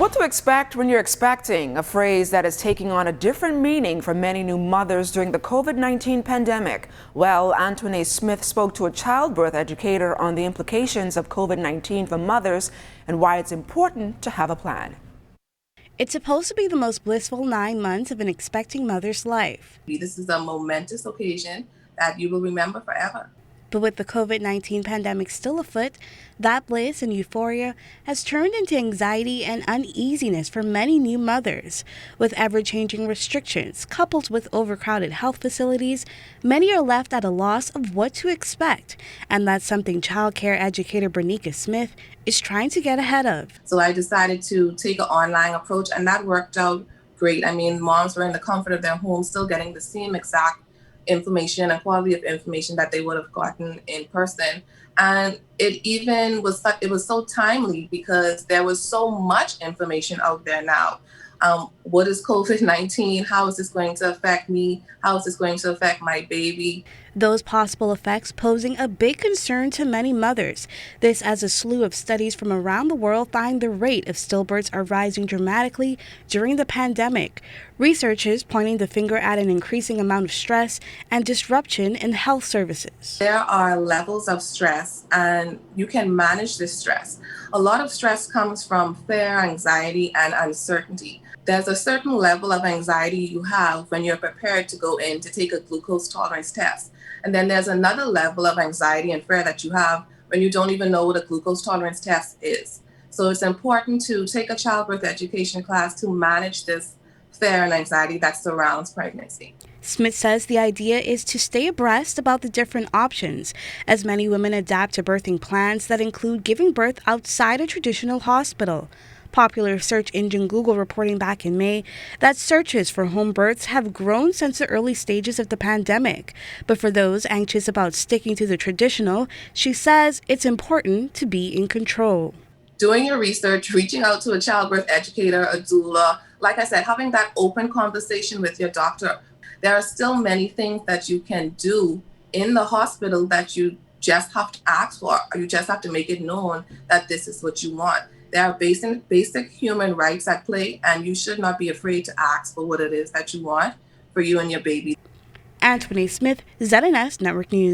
What to expect when you're expecting, a phrase that is taking on a different meaning for many new mothers during the COVID-19 pandemic. Well, Antoinette Smith spoke to a childbirth educator on the implications of COVID-19 for mothers and why it's important to have a plan. It's supposed to be the most blissful 9 months of an expecting mother's life. This is a momentous occasion that you will remember forever. But with the COVID-19 pandemic still afoot, that bliss and euphoria has turned into anxiety and uneasiness for many new mothers. With ever-changing restrictions coupled with overcrowded health facilities, many are left at a loss of what to expect. And that's something childcare educator Bernica Smith is trying to get ahead of. So I decided to take an online approach, and that worked out great. I mean, moms were in the comfort of their home, still getting the same exact information and quality of information that they would have gotten in person. And it was so timely because there was so much information out there now. What is COVID-19? How is this going to affect me? How is this going to affect my baby? Those possible effects posing a big concern to many mothers. This as a slew of studies from around the world find the rate of stillbirths are rising dramatically during the pandemic. Researchers pointing the finger at an increasing amount of stress and disruption in health services. There are levels of stress, and you can manage this stress. A lot of stress comes from fear, anxiety, and uncertainty. There's a certain level of anxiety you have when you're prepared to go in to take a glucose tolerance test. And then there's another level of anxiety and fear that you have when you don't even know what a glucose tolerance test is. So it's important to take a childbirth education class to manage this fear and anxiety that surrounds pregnancy. Smith says the idea is to stay abreast about the different options as many women adapt to birthing plans that include giving birth outside a traditional hospital. Popular search engine Google reporting back in May that searches for home births have grown since the early stages of the pandemic. But for those anxious about sticking to the traditional, she says it's important to be in control. Doing your research, reaching out to a childbirth educator, a doula, like I said, having that open conversation with your doctor. There are still many things that you can do in the hospital that you just have to ask for. You just have to make it known that this is what you want. There are basic human rights at play, and you should not be afraid to ask for what it is that you want for you and your baby. Antoinette Smith, ZNS Network News.